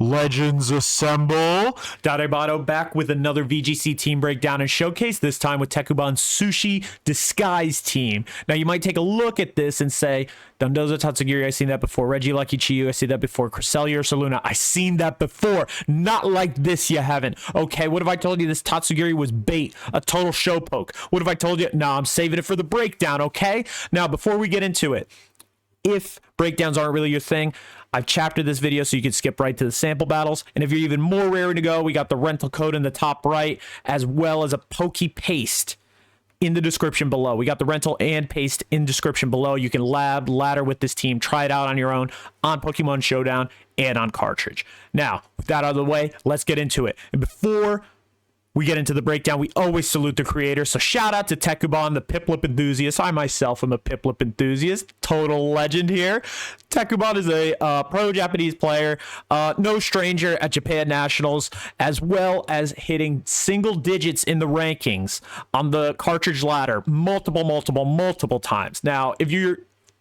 Legends assemble. Dattebato back with another VGC team breakdown and showcase, this time with Tekuban's Sushi Disguise team. Now, you might take a look at this and say, Dundoza Tatsugiri, I've seen that before. Regieleki Chiyu, I've seen that before. Cresselia Ursaluna, I've seen that before. Not like this, you haven't. Okay, what if I told you this Tatsugiri was bait, a total show poke? What if I told you, no, I'm saving it for the breakdown, okay? Now, before we get into it, if breakdowns aren't really your thing, I've chaptered this video so you can skip right to the sample battles. And if you're even more raring to go, we got the rental code in the top right, as well as a pokey paste in the description below. We got the rental and paste in description below. You can ladder with this team, try it out on your own on Pokemon Showdown and on cartridge. Now, with that out of the way, let's get into it. And before we get into the breakdown, we always salute the creator. So shout out to Tekuban, the Piplup enthusiast. I myself am a Piplup enthusiast. Total legend here. Tekuban is a pro-Japanese player, no stranger at Japan Nationals, as well as hitting single digits in the rankings on the cartridge ladder multiple times. Now, if you're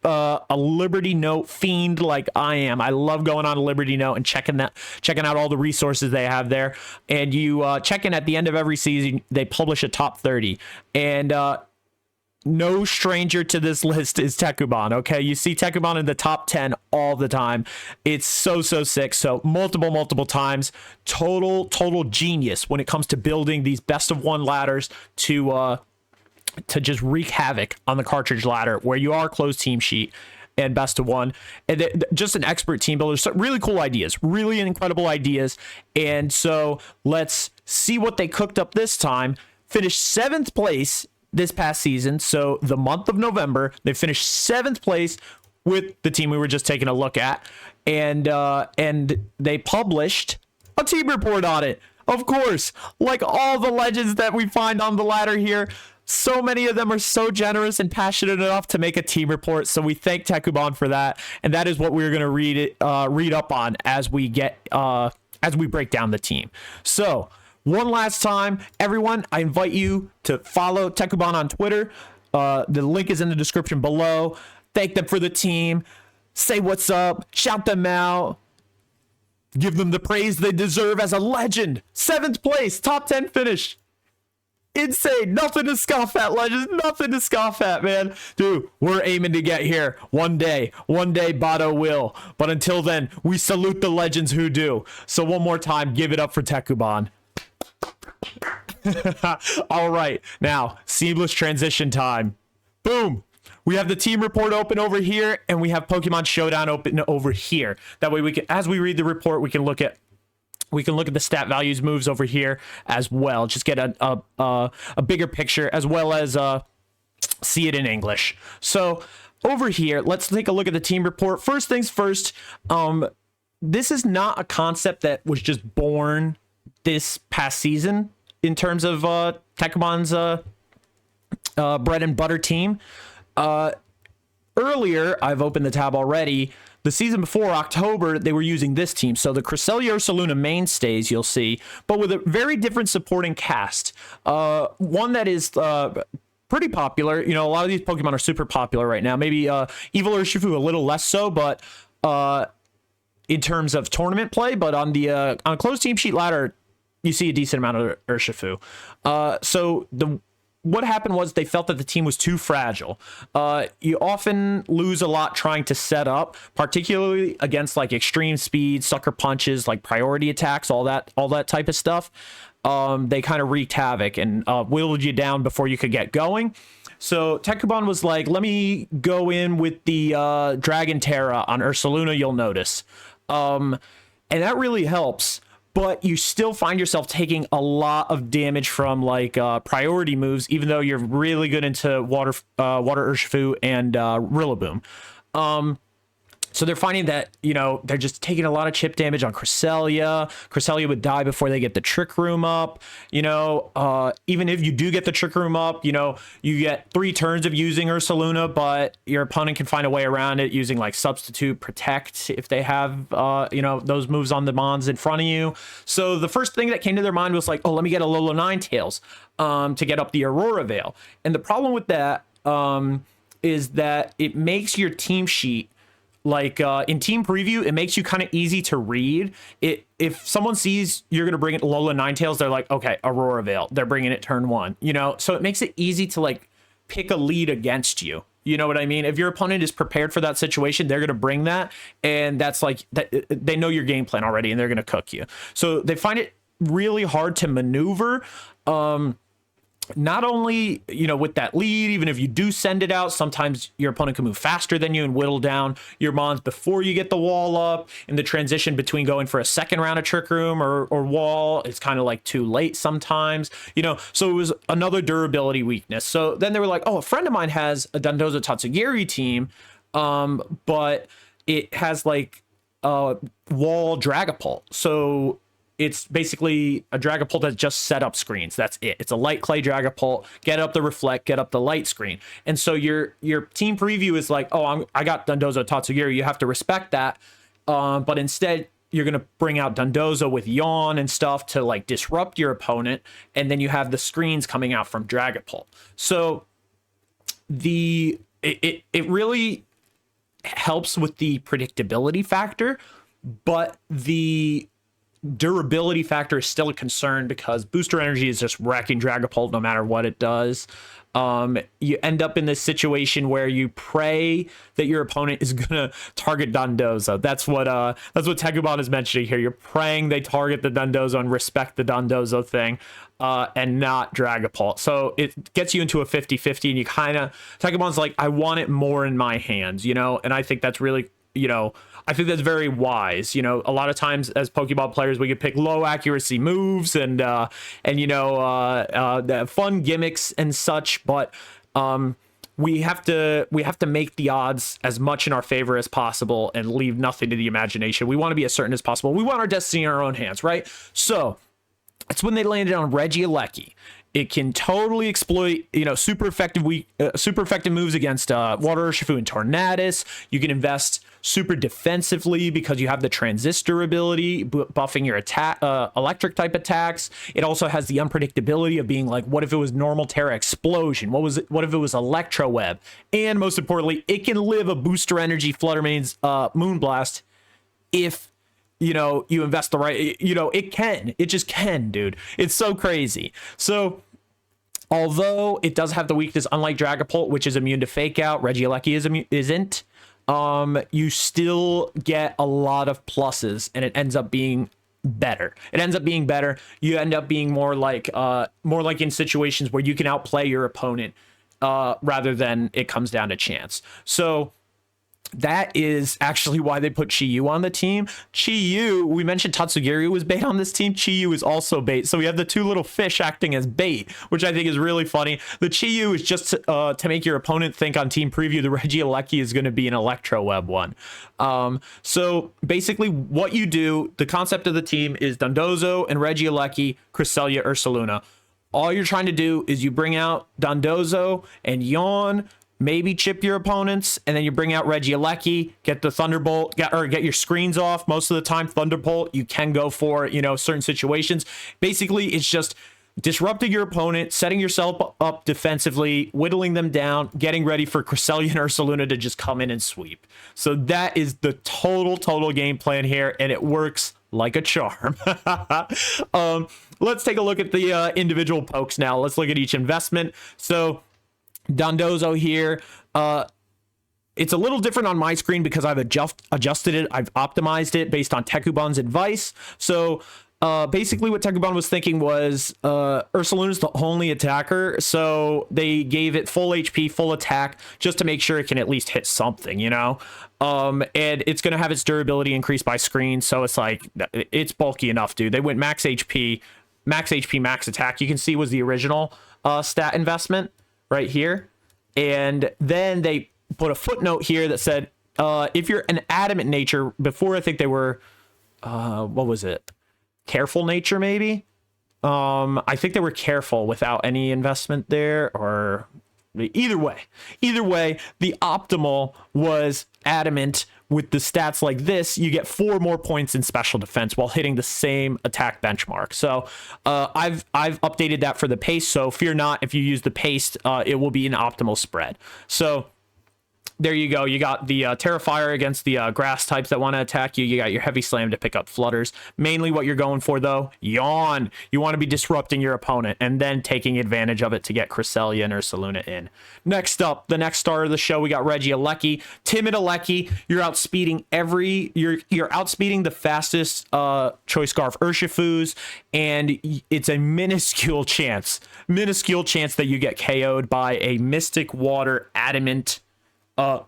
a Liberty Note fiend like I am, I love going on a Liberty Note and checking out all the resources they have there. And you check in at the end of every season, they publish a top 30. And no stranger to this list is Tekuban. Okay, you see Tekuban in the top 10 all the time. It's so sick. So multiple times. Total genius when it comes to building these best of one ladders to just wreak havoc on the cartridge ladder where you are closed team sheet and best of one, and just an expert team builder. So really cool ideas, really incredible ideas. And so let's see what they cooked up this time. Finished 7th place this past season. So the month of November, they finished 7th place with the team we were just taking a look at. And they published a team report on it. Of course, like all the legends that we find on the ladder here, so many of them are so generous and passionate enough to make a team report. So we thank Tekuban for that, and that is what we're going to read up on as we break down the team. So one last time, everyone, I invite you to follow Tekuban on Twitter. The link is in the description below. Thank them for the team. Say what's up. Shout them out. Give them the praise they deserve as a legend. 7th place, top 10 finish. Insane. Nothing to scoff at, legends. Nothing to scoff at, man. Dude, we're aiming to get here one day. One day, Bato will. But until then, we salute the legends who do. So one more time, give it up for Tekuban. All right. Now, seamless transition time. Boom. We have the team report open over here, and we have Pokemon Showdown open over here. That way, we can, as we read the report, we can look at the stat values moves over here as well. Just get a bigger picture, as well as see it in English. So over here, let's take a look at the team report. First things first, this is not a concept that was just born this past season in terms of Tekuban's bread and butter team. Earlier, I've opened the tab already. The season before, October, they were using this team. So the Cresselia Ursaluna mainstays, you'll see, but with a very different supporting cast. One that is pretty popular. You know, a lot of these Pokemon are super popular right now. Maybe Evil Urshifu a little less so, but in terms of tournament play. But on the on closed team sheet ladder, you see a decent amount of Urshifu. What happened was they felt that the team was too fragile. You often lose a lot trying to set up, particularly against like extreme speed, sucker punches, like priority attacks, all that type of stuff. They kind of wreaked havoc and whittled you down before you could get going. So Tekuban was like, let me go in with the Dragon Terra on Ursaluna, you'll notice. And that really helps. But you still find yourself taking a lot of damage from like priority moves, even though you're really good into Water Urshifu and Rillaboom. So they're finding that, you know, they're just taking a lot of chip damage on Cresselia. Cresselia would die before they get the Trick Room up. You know, even if you do get the Trick Room up, you know, you get 3 turns of using Ursaluna, but your opponent can find a way around it using like Substitute, Protect, if they have, you know, those moves on the Mons in front of you. So the first thing that came to their mind was like, oh, let me get a Alola Ninetales to get up the Aurora Veil. And the problem with that is that it makes your team sheet like in team preview, it makes you kind of easy to read it. If someone sees you're going to bring it Lola Ninetales, they're like, okay, Aurora Veil, they're bringing it turn 1, you know? So it makes it easy to like pick a lead against you. You know what I mean? If your opponent is prepared for that situation, they're going to bring that. And that's like, they know your game plan already and they're going to cook you. So they find it really hard to maneuver. Not only, you know, with that lead, even if you do send it out, sometimes your opponent can move faster than you and whittle down your mons before you get the wall up. In the transition between going for a second round of Trick Room or wall, it's kind of like too late sometimes, you know. So it was another durability weakness. So then they were like, oh, a friend of mine has a Dondozo Tatsugiri team, but it has like a wall Dragapult. So it's basically a Dragapult that just set up screens. That's it. It's a light clay Dragapult. Get up the reflect, get up the light screen. And so your team preview is like, oh, I got Dondozo Tatsugiri. You have to respect that. But instead, you're going to bring out Dondozo with Yawn and stuff to like disrupt your opponent. And then you have the screens coming out from Dragapult. So it really helps with the predictability factor, but the durability factor is still a concern because booster energy is just wrecking Dragapult no matter what it does. You end up in this situation where you pray that your opponent is gonna target Dondozo. That's what Tekubon is mentioning here. You're praying they target the Dondozo and respect the Dondozo thing, and not Dragapult. So it gets you into a 50-50, and you kind of, Tekubon's like, I want it more in my hands, you know, and I think that's really, you know, I think that's very wise. You know, a lot of times as Pokeball players, we could pick low accuracy moves and you know, fun gimmicks and such, but we have to make the odds as much in our favor as possible and leave nothing to the imagination. We want to be as certain as possible. We want our destiny in our own hands, right? So that's when they landed on Regieleki. It can totally exploit, you know, super effective moves against Water Urshifu and Tornadus. You can invest super defensively because you have the transistor ability, buffing your attack, electric type attacks. It also has the unpredictability of being like, what if it was normal Terra Explosion? What if it was Electro Web? And most importantly, it can live a booster energy Fluttermane's Moonblast if, you know, you invest the right, you know, it just can, dude. It's so crazy. So although it does have the weakness, unlike Dragapult, which is immune to Fake Out, Regieleki isn't. You still get a lot of pluses, and it ends up being better. You end up being more like in situations where you can outplay your opponent, rather than it comes down to chance. So that is actually why they put Chi-Yu on the team. Chi-Yu, we mentioned Tatsugiri was bait on this team. Chi-Yu is also bait. So we have the two little fish acting as bait, which I think is really funny. The Chi-Yu is just to make your opponent think on team preview the Regieleki is going to be an Electro Web one. So basically what you do, the concept of the team is Dondozo and Regieleki, Cresselia, Ursaluna. All you're trying to do is you bring out Dondozo and Yawn, maybe chip your opponents, and then you bring out Regieleki, get the Thunderbolt, get your screens off. Most of the time, Thunderbolt, you can go for, you know, certain situations. Basically, it's just disrupting your opponent, setting yourself up defensively, whittling them down, getting ready for Cresselia and Ursaluna to just come in and sweep. So that is the total game plan here, and it works like a charm. Let's take a look at the individual pokes now. Let's look at each investment. So Dondozo here, it's a little different on my screen because I've adjusted it. I've optimized it based on Tekubon's advice. So basically what Tekubon was thinking was Ursaluna's the only attacker, so they gave it full HP, full attack, just to make sure it can at least hit something, you know? And it's going to have its durability increased by screen, so it's like, it's bulky enough, dude. They went max HP, max attack. You can see was the original stat investment right here. And then they put a footnote here that said, if you're an adamant nature, before I think they were, what was it? Careful nature, maybe? I think they were careful without any investment there, or either way, the optimal was adamant. With the stats like this, you get 4 more points in special defense while hitting the same attack benchmark. So I've updated that for the paste. So fear not, if you use the paste, it will be an optimal spread. So there you go. You got the Terra Fire against the grass types that want to attack you. You got your Heavy Slam to pick up flutters. Mainly what you're going for, though, Yawn. You want to be disrupting your opponent and then taking advantage of it to get Cresselia and Ursaluna in. Next up, the next star of the show, we got Regieleki. Timid Aleki, you're outspeeding you're outspeeding the fastest Choice Scarf Urshifus, and it's a minuscule chance that you get KO'd by a Mystic Water Adamant a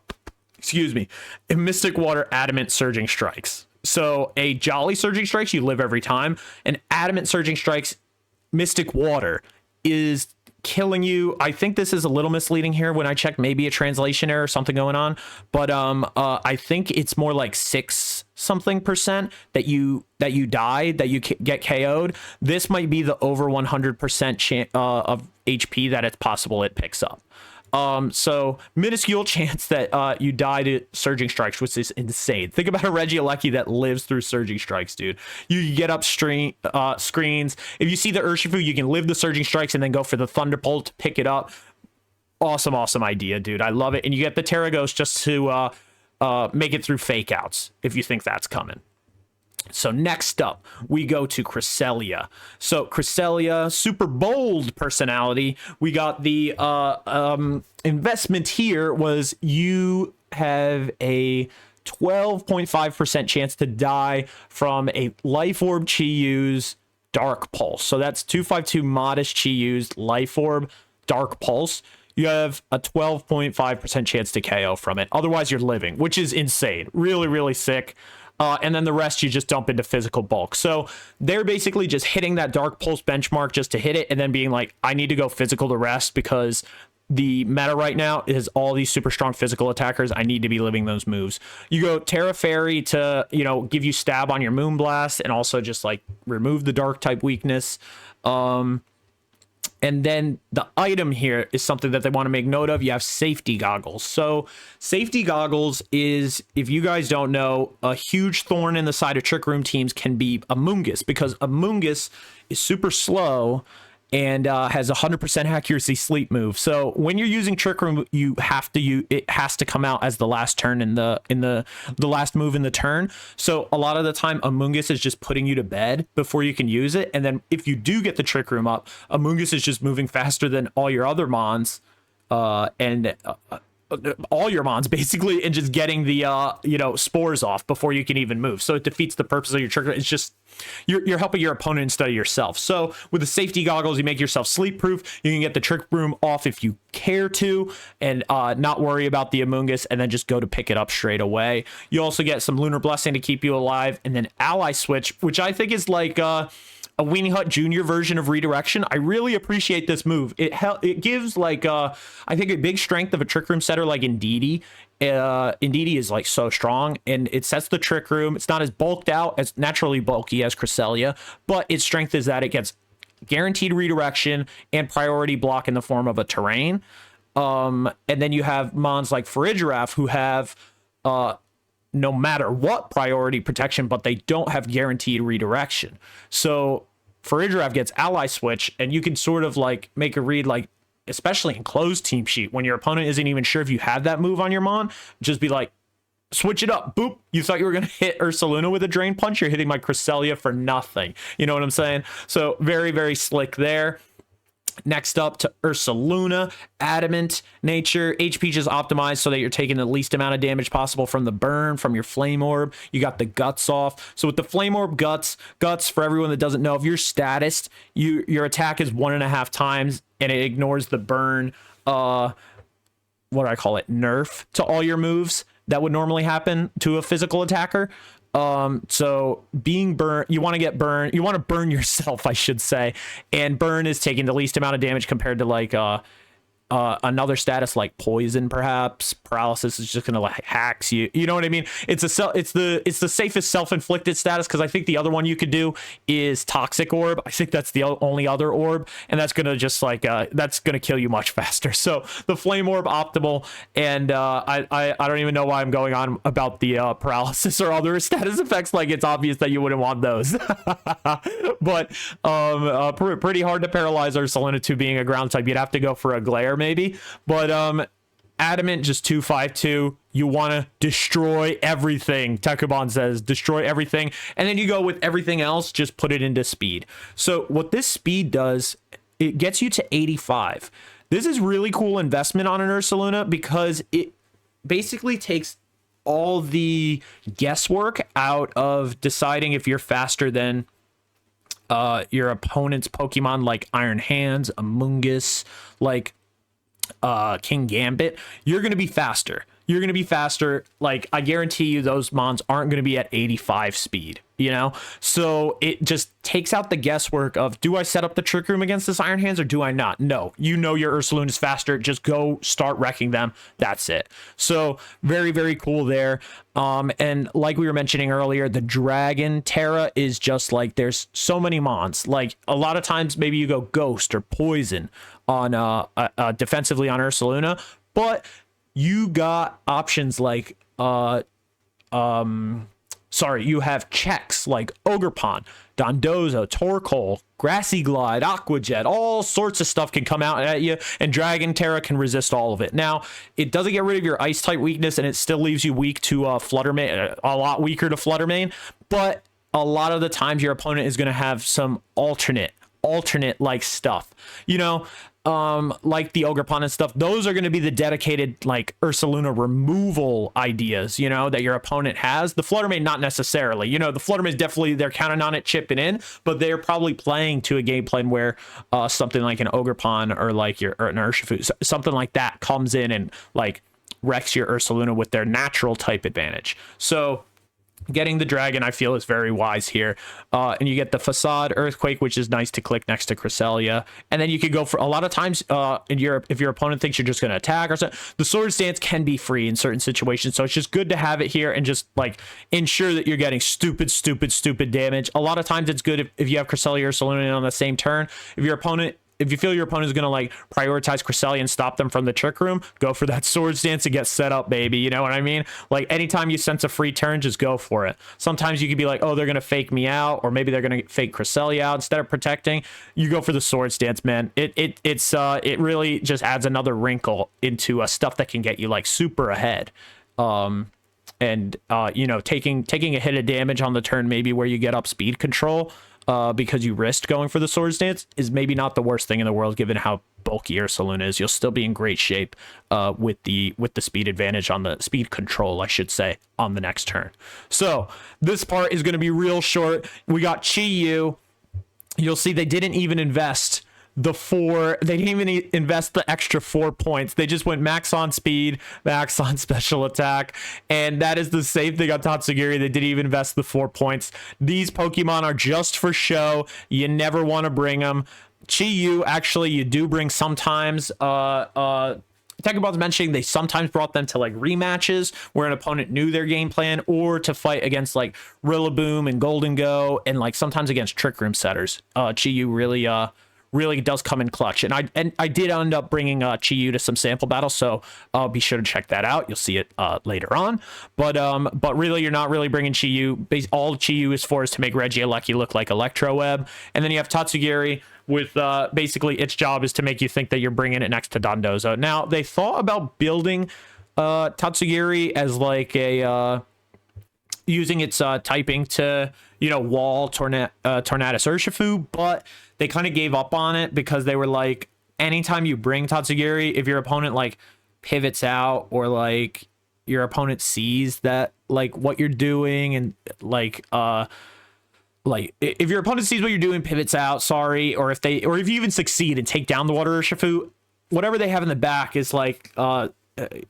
Mystic Water Adamant Surging Strikes. So a Jolly Surging Strikes, you live every time. An Adamant Surging Strikes, Mystic Water is killing you. I think this is a little misleading here when I check, maybe a translation error or something going on, but I think it's more like 6 something percent that you die, that you get KO'd. This might be the over 100% of HP that it's possible it picks up. So minuscule chance that you die to Surging Strikes, which is insane. Think about a Regieleki that lives through Surging Strikes, dude. You get up screens. If you see the Urshifu, you can live the Surging Strikes and then go for the Thunderbolt to pick it up. Awesome idea, dude. I love it. And you get the Terra Ghost just to make it through fake outs if you think that's coming. So next up, we go to Cresselia. So Cresselia, super bold personality. We got the investment here was you have a 12.5% chance to die from a Life Orb Chi-Yu's Dark Pulse. So that's 252 Modest Chi-Yu's Life Orb Dark Pulse. You have a 12.5% chance to KO from it. Otherwise, you're living, which is insane. Really sick. And then the rest you just dump into physical bulk. So they're basically just hitting that Dark Pulse benchmark just to hit it and then being like, I need to go physical to rest because the meta right now is all these super strong physical attackers. I need to be living those moves. You go Terra Fairy to, give you stab on your Moonblast and also just like remove the dark type weakness. And then the item here is something that they want to make note of. You have Safety Goggles. So Safety Goggles is, if you guys don't know, a huge thorn in the side of Trick Room teams can be Amoonguss, because Amoonguss is super slow and has 100% accuracy sleep move. So when you're using Trick Room, it has to come out as the last turn in the last move in the turn. So a lot of the time, Amoonguss is just putting you to bed before you can use it. And then if you do get the Trick Room up, Amoonguss is just moving faster than all your other mons, all your mons basically, and just getting the spores off before you can even move. So it defeats the purpose of your Trick Room. It's just you're helping your opponent instead of yourself. So with the Safety Goggles, you make yourself sleep proof. You can get the Trick Room off if you care to, and not worry about the Amoonguss, and then just go to pick it up straight away. You also get some Lunar Blessing to keep you alive, and then Ally Switch, which I think is like a Weenie Hut Jr. version of Redirection. I really appreciate this move. It gives like I think a big strength of a Trick Room setter like Indeedee. Indeedee is like so strong, and it sets the Trick Room. It's not as bulked out, as naturally bulky as Cresselia, but its strength is that it gets guaranteed redirection and priority block in the form of a terrain. And then you have mons like Farigiraf who have no matter what priority protection, but they don't have guaranteed redirection. So Farigiraf gets Ally Switch, and you can sort of like make a read, like especially in closed team sheet when your opponent isn't even sure if you have that move on your mon, just be like, switch it up. Boop. You thought you were going to hit Ursaluna with a Drain Punch. You're hitting my Cresselia for nothing. You know what I'm saying? So very slick there. Next up to Ursaluna, Adamant Nature. HP just optimized so that you're taking the least amount of damage possible from the burn, from your Flame Orb. You got the Guts off. So with the Flame Orb, Guts, for everyone that doesn't know, if you're statist, your attack is 1.5 times, and it ignores the burn, what do I call it, nerf to all your moves that would normally happen to a physical attacker. So being burned, you want to get burned, you want to burn yourself, I should say, and burn is taking the least amount of damage compared to like another status like poison, perhaps. Paralysis is just gonna like hacks you. You know what I mean? It's the safest self-inflicted status, because I think the other one you could do is Toxic Orb. I think that's the only other orb, and that's gonna just like that's gonna kill you much faster. So the Flame Orb optimal, and I don't even know why I'm going on about the paralysis or other status effects. Like, it's obvious that you wouldn't want those. But pretty hard to paralyze Ursaluna 2 being a ground type. You'd have to go for a glare maybe, but Adamant, just 252. You want to destroy everything. Tekubon says destroy everything. And then you go with everything else, just put it into speed. So what this speed does, it gets you to 85. This is really cool investment on an Ursaluna because it basically takes all the guesswork out of deciding if you're faster than your opponent's Pokemon, like Iron Hands, Amoonguss, like King Gambit. You're going to be faster. You're going to be faster. Like, I guarantee you those mons aren't going to be at 85 speed, you know? So it just takes out the guesswork of, do I set up the Trick Room against this Iron Hands or do I not? No, you know your Ursaluna is faster. Just go start wrecking them. That's it. So very, very cool there. And like we were mentioning earlier, the Dragon Terra is just like, there's so many mons. Like, a lot of times maybe you go Ghost or Poison on defensively on Ursaluna, but you got options like you have checks like Ogerpon, Dondozo, Torkoal, Grassy Glide, Aqua Jet, all sorts of stuff can come out at you, and Dragon Terra can resist all of it. Now, it doesn't get rid of your ice type weakness, and it still leaves you weak to Flutter Mane, a lot weaker to Flutter Mane, but a lot of the times your opponent is going to have some alternate like stuff, you know, like the Ogerpon and stuff. Those are going to be the dedicated like Ursaluna removal ideas, you know, that your opponent has. The Flutter Mane, not necessarily, you know, the Flutter Mane is definitely, they're counting on it chipping in, but they're probably playing to a game plan where something like an Ogerpon or like an Urshifu, something like that comes in and like wrecks your Ursaluna with their natural type advantage. So getting the Dragon, I feel, is very wise here. And you get the Facade Earthquake, which is nice to click next to Cresselia. And then you could go for, a lot of times in Europe, if your opponent thinks you're just going to attack or something, the Swords Dance can be free in certain situations. So it's just good to have it here and just like ensure that you're getting stupid damage. A lot of times it's good if you have Cresselia or Ursaluna on the same turn. If you feel your opponent is going to like prioritize Cresselia and stop them from the Trick Room, go for that Swords Dance and get set up, baby. You know what I mean? Like, anytime you sense a free turn, just go for it. Sometimes you could be like, oh, they're going to fake me out, or maybe they're going to fake Cresselia out instead of protecting. You go for the Swords Dance, man. It really just adds another wrinkle into stuff that can get you like super ahead. You know, taking a hit of damage on the turn, maybe where you get up speed control, because you risked going for the Swords Dance, is maybe not the worst thing in the world, given how bulky Ursaluna is. You'll still be in great shape with the speed advantage, on the speed control, I should say, on the next turn. So this part is going to be real short. We got Chi-Yu. You'll see they didn't even invest the extra 4 points. They just went max on speed, max on special attack, and that is the same thing on Tatsugiri. They didn't even invest the 4 points. These Pokemon are just for show. You never want to bring them. Chi-Yu, actually, you do bring sometimes. Tekubon's mentioning they sometimes brought them to like rematches where an opponent knew their game plan, or to fight against like Rillaboom and Golden Go, and like sometimes against Trick Room setters. Chi-Yu really does come in clutch, and I did end up bringing Chi-Yu to some sample battles, so be sure to check that out. You'll see it later on, but really, you're not really bringing Chi-Yu. All Chi-Yu is for is to make Regieleki look like Electroweb, and then you have Tatsugiri with basically its job is to make you think that you're bringing it next to Dondozo. Now, they thought about building Tatsugiri as like a using its typing to, you know, wall Tornadus Urshifu, but they kind of gave up on it because they were like, anytime you bring Tatsugiri, if your opponent like pivots out, or like your opponent sees that like what you're doing, and like if your opponent sees what you're doing, pivots out, or if you even succeed and take down the Water Urshifu, whatever they have in the back is like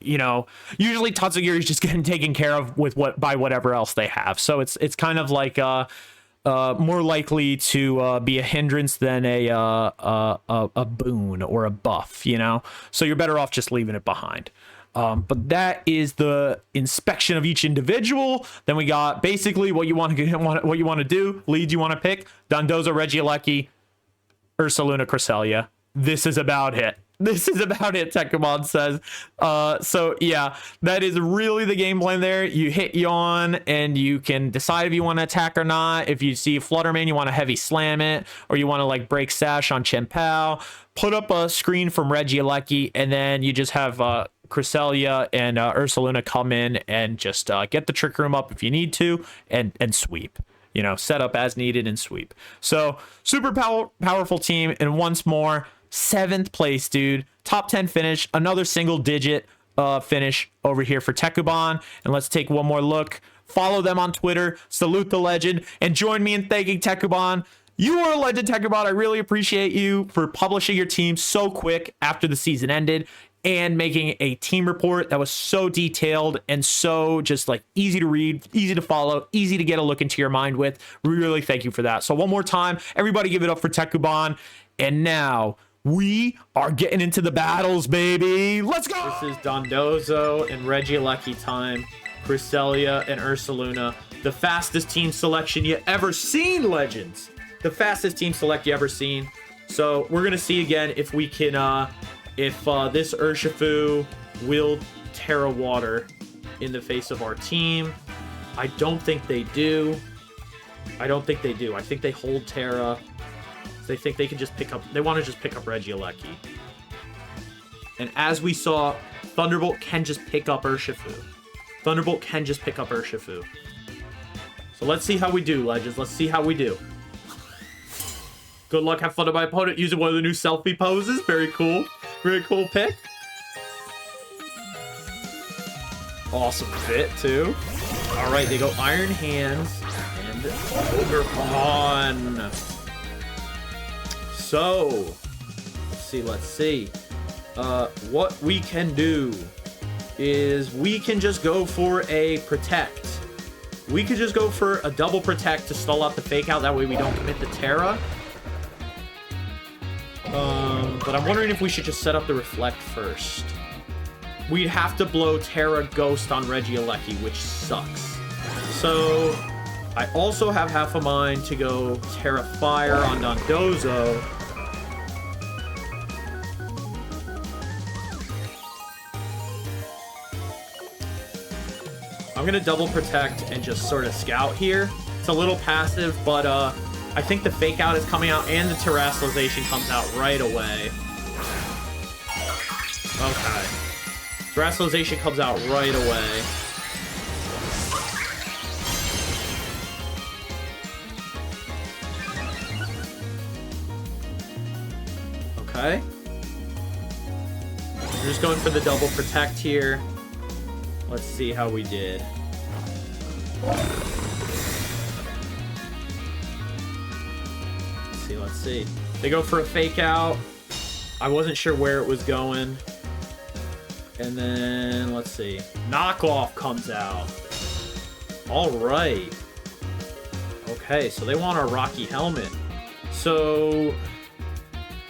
you know, usually Tatsugiri is just getting taken care of by whatever else they have. So it's kind of like more likely to be a hindrance than a boon or a buff, you know. So you're better off just leaving it behind. But that is the inspection of each individual. Then we got basically what you want to do, leads you want to pick: Dondozo, Regieleki, Ursaluna, Cresselia. This is about it. Tekubon says. So yeah, that is really the game plan there. You hit Yawn, and you can decide if you want to attack or not. If you see Flutter Mane, you want to heavy slam it, or you want to like break Sash on Chien-Pao. Put up a screen from Regieleki, and then you just have Cresselia and Ursaluna come in and just get the Trick Room up if you need to, and sweep. You know, set up as needed and sweep. So super powerful team. And once more, 7th place, dude. Top 10 finish. Another single digit finish over here for Tekubon. And let's take one more look. Follow them on Twitter. Salute the legend. And join me in thanking Tekubon. You are a legend, Tekubon. I really appreciate you for publishing your team so quick after the season ended, and making a team report that was so detailed and so just like easy to read, easy to follow, easy to get a look into your mind with. We really thank you for that. So one more time, everybody give it up for Tekubon. And now we are getting into the battles, baby. Let's go. This is Dondozo and Regieleki time. Cresselia and Ursaluna. The fastest team selection you ever seen, legends. The fastest team select you ever seen. So we're going to see again if we can... If this Urshifu will Terra Water in the face of our team. I don't think they do. I don't think they do. I think they hold Terra. They think they can just pick up... They want to just pick up Regieleki. And as we saw, Thunderbolt can just pick up Urshifu. Thunderbolt can just pick up Urshifu. So let's see how we do, legends. Let's see how we do. Good luck. Have fun to my opponent using one of the new selfie poses. Very cool. Very cool pick. Awesome fit, too. All right, they go Iron Hands and Ogerpon. So, let's see. What we can do is we can just go for a Protect. We could just go for a double Protect to stall out the Fake Out. That way we don't commit the Terra. But I'm wondering if we should just set up the Reflect first. We'd have to blow Terra Ghost on Regieleki, which sucks. So, I also have half a mind to go Terra Fire on Dondozo. I'm going to double Protect and just sort of scout here. It's a little passive, but I think the Fake Out is coming out and the Terastallization comes out right away. Okay. Terastallization comes out right away. Okay. We're just going for the double Protect here. Let's see how we did. Let's see. They go for a Fake Out. I wasn't sure where it was going. And then, let's see. Knockoff comes out. All right. Okay, so they want our Rocky Helmet. So,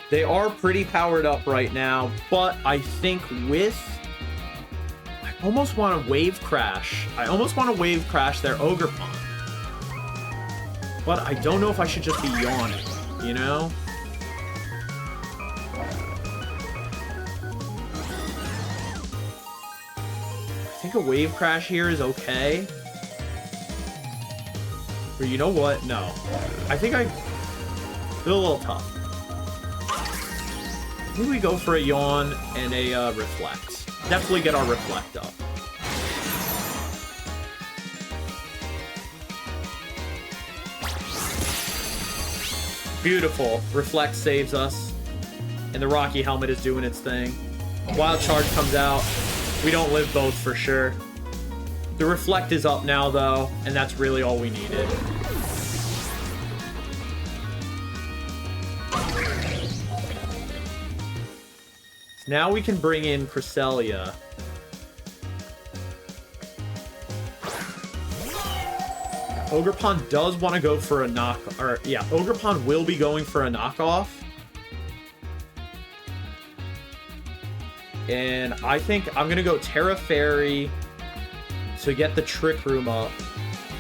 they are pretty powered up right now, but I think with... I almost want to Wave Crash. I almost want to Wave Crash their Ogerpon. But I don't know if I should just be yawning, you know? I think a Wave Crash here is okay. Or you know what? No. I think I feel a little tough. I think we go for a Yawn and a Reflect. Definitely get our Reflect up. Beautiful. Reflect saves us. And the Rocky Helmet is doing its thing. Wild Charge comes out. We don't live both for sure. The Reflect is up now, though, and that's really all we needed. So now we can bring in Cresselia. Ogerpon does want to go for a knock, or yeah, Ogerpon will be going for a knockoff. And I think I'm going to go Terra Fairy to get the Trick Room up.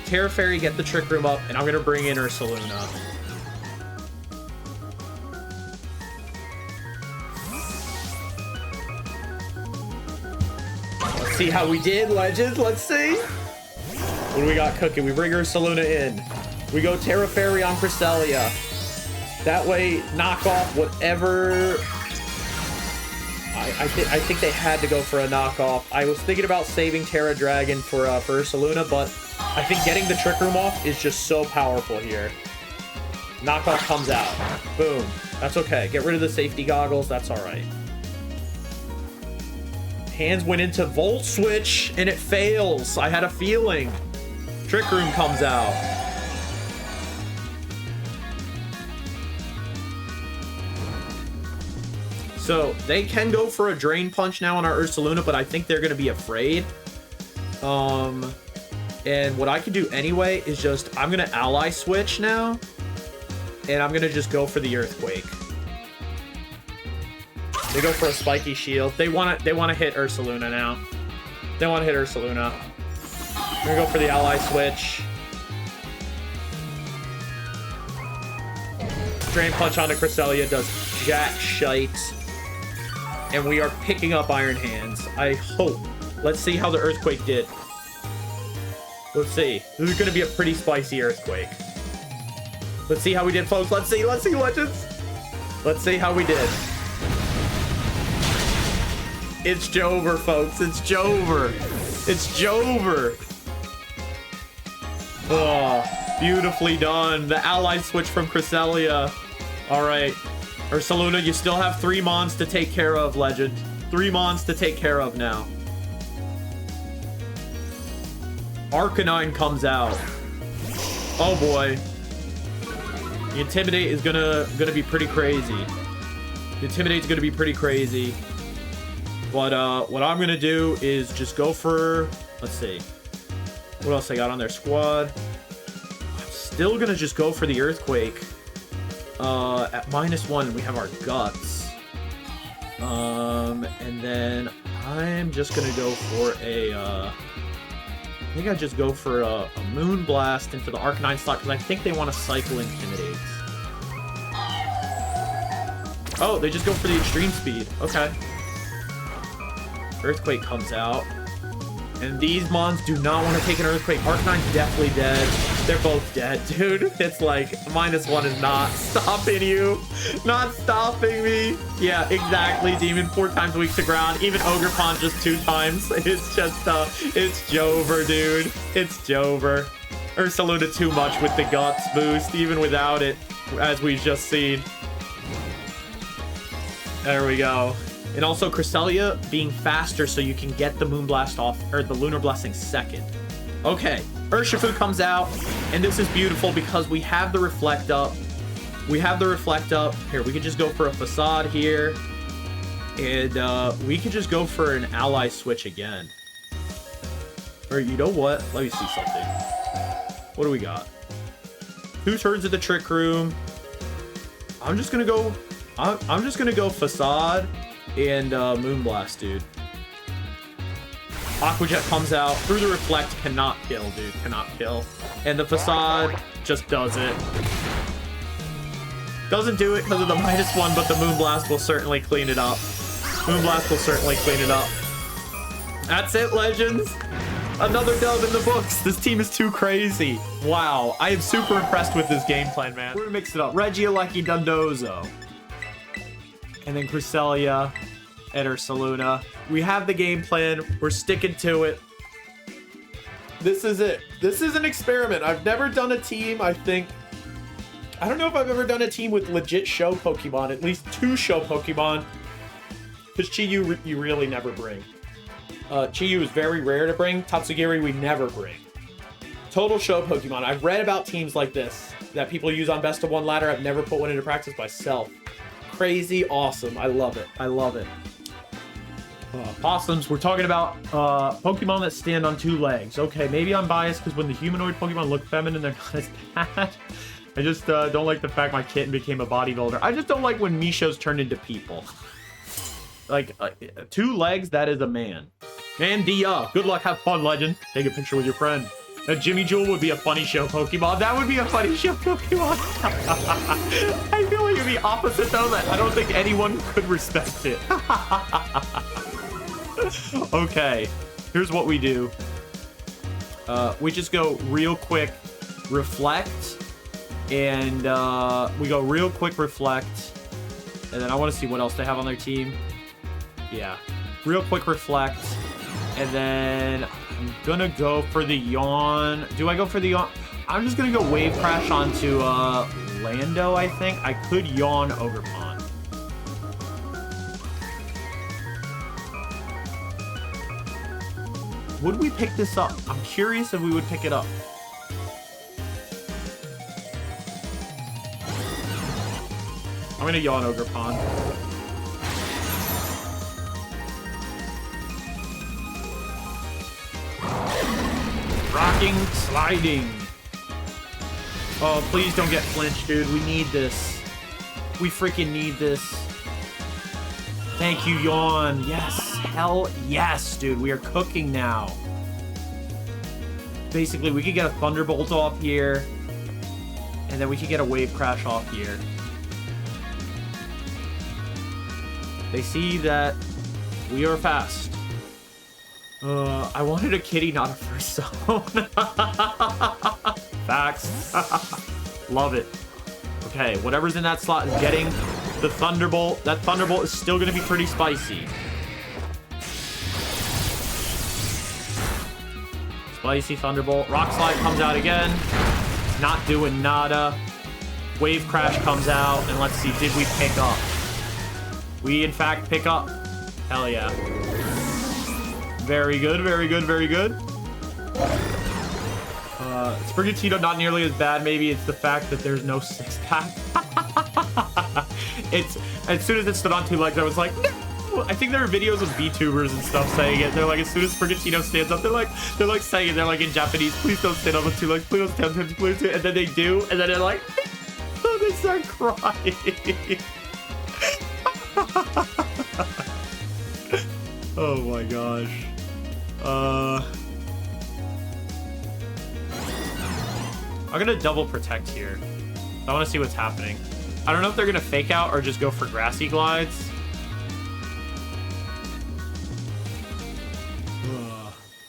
Terra Fairy, get the Trick Room up, and I'm going to bring in Ursaluna. Let's see how we did, legends. Let's see. What do we got cooking? We bring Ursaluna in. We go Terra Fairy on Cresselia. That way, knock off whatever... I think they had to go for a knockoff. I was thinking about saving Terra Dragon for Ursaluna, but I think getting the Trick Room off is just so powerful here. Knockoff comes out. Boom. That's okay. Get rid of the safety goggles. That's all right. Hands went into Volt Switch, and it fails. I had a feeling. Trick Room comes out. So they can go for a Drain Punch now on our Ursaluna, but I think they're going to be afraid. And what I can do anyway is just, I'm going to Ally Switch now. And I'm going to just go for the Earthquake. They go for a Spiky Shield. They want to hit Ursaluna now. They want to hit Ursaluna. I'm going to go for the Ally Switch. Drain Punch onto Cresselia does jack shite. And we are picking up Iron Hands. I hope. Let's see how the Earthquake did. Let's see. This is going to be a pretty spicy Earthquake. Let's see how we did, folks. Let's see, Legends. Let's see how we did. It's Jover, folks. It's Jover. It's Jover. Oh, beautifully done. The Ally Switch from Cresselia. All right. Ursaluna, you still have 3 mons to take care of, Legend. 3 mons to take care of now. Arcanine comes out. Oh boy. The Intimidate is gonna be pretty crazy. The Intimidate's gonna be pretty crazy. But what I'm gonna do is just go for, let's see. What else I got on their squad? I'm still gonna just go for the Earthquake. At -1, we have our Guts. And then I'm just gonna go for a, I think I just go for a Moon Blast into the Arcanine slot, because I think they want to cycle Intimidate. Oh, they just go for the Extreme Speed. Okay. Earthquake comes out. And these mons do not want to take an Earthquake. Arcanine's definitely dead. They're both dead, dude. It's like, -1 is not stopping you. Not stopping me. Yeah, exactly, Demon. 4 times weak to ground. Even Ogerpon just 2 times. It's just, it's Jover, dude. It's Jover. Ursaluna too much with the Guts boost, even without it, as we've just seen. There we go. And also Cresselia being faster so you can get the Moonblast off, or the Lunar Blessing second. Okay, Urshifu comes out, and this is beautiful because we have the Reflect Up. We have the Reflect Up. Here, we could just go for a Facade here. And we could just go for an Ally Switch again. Or you know what? Let me see something. What do we got? 2 turns at the Trick Room. I'm just gonna go Facade and Moonblast, dude. Aqua Jet comes out through the Reflect. Cannot kill, dude. Cannot kill. And the Facade just does it. Doesn't do it because of the -1, but the Moonblast will certainly clean it up. Moonblast will certainly clean it up. That's it, Legends. Another dub in the books. This team is too crazy. Wow. I am super impressed with this game plan, man. We're gonna mix it up. Regieleki, Dundozo. And then Cresselia and Ursaluna. We have the game plan. We're sticking to it. This is it. This is an experiment. I've never done a team, I think. I don't know if I've ever done a team with legit show Pokemon. At least 2 show Pokemon. Because Chi-Yu, you really never bring. Chi-Yu is very rare to bring. Tatsugiri, we never bring. Total show Pokemon. I've read about teams like this that people use on Best of 1 ladder. I've never put one into practice myself. Crazy awesome. I love it. I love it. Possums. We're talking about Pokemon that stand on 2 legs. Okay, maybe I'm biased because when the humanoid Pokemon look feminine, they're not as bad. I just don't like the fact my kitten became a bodybuilder. I just don't like when Mishos turn into people. Like, 2 legs, that is a man. And Dia. Good luck, have fun, Legend. Take a picture with your friend. That Jimmy Jewel would be a funny show Pokemon. That would be a funny show Pokemon. I feel like it'd be opposite though, that I don't think anyone could respect it. Okay, here's what we do. We just go real quick, Reflect, and we go real quick Reflect, and then I want to see what else they have on their team. Yeah. Real quick reflect. And then I'm gonna go for the yawn. Do I go for the yawn? I'm just gonna go wave crash onto Lando, I think. I could yawn Ogerpon. Would we pick this up? I'm curious if we would pick it up. I'm gonna yawn Ogerpon. Rocking, sliding. Oh, please don't get flinched, dude. We need this. We freaking need this. Thank you, yawn. Yes, hell yes, dude. We are cooking now. Basically, we could get a Thunderbolt off here. And then we could get a Wave Crash off here. They see that we are fast. I wanted a kitty, not a first zone. Facts. Love it. Okay, whatever's in that slot is getting the Thunderbolt. That Thunderbolt is still going to be pretty spicy. Spicy Thunderbolt. Rock Slide comes out again. Not doing nada. Wave Crash comes out. And let's see, did we pick up? We, in fact, pick up. Hell yeah. Very good, very good, very good. Sprigatito, not nearly as bad. Maybe it's the fact that there's no six-pack. It's, as soon as it stood on two legs, I was like, no! I think there are videos of VTubers and stuff saying it. They're like, as soon as Sprigatito stands up, they're like saying it. They're like in Japanese, please don't stand up on two legs, please don't stand up, please don't. And then they do, and then they're like, oh, they start crying. Oh my gosh. I'm gonna double protect here. I want to see what's happening. I don't know if they're gonna fake out or just go for grassy glides.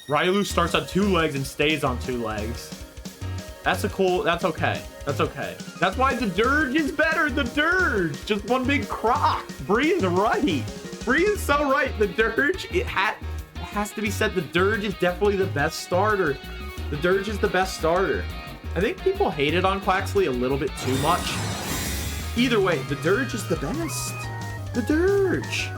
Railu starts on two legs and stays on two legs. That's a cool, that's okay. That's okay. That's why the Dirge is better. The Dirge, just one big croc. Bree is right. Bree is so right. The Dirge, it has to be said, the Dirge is definitely the best starter. The Dirge is the best starter. I think people hated on Quaxley a little bit too much. Either way, the Dirge is the best. The Dirge.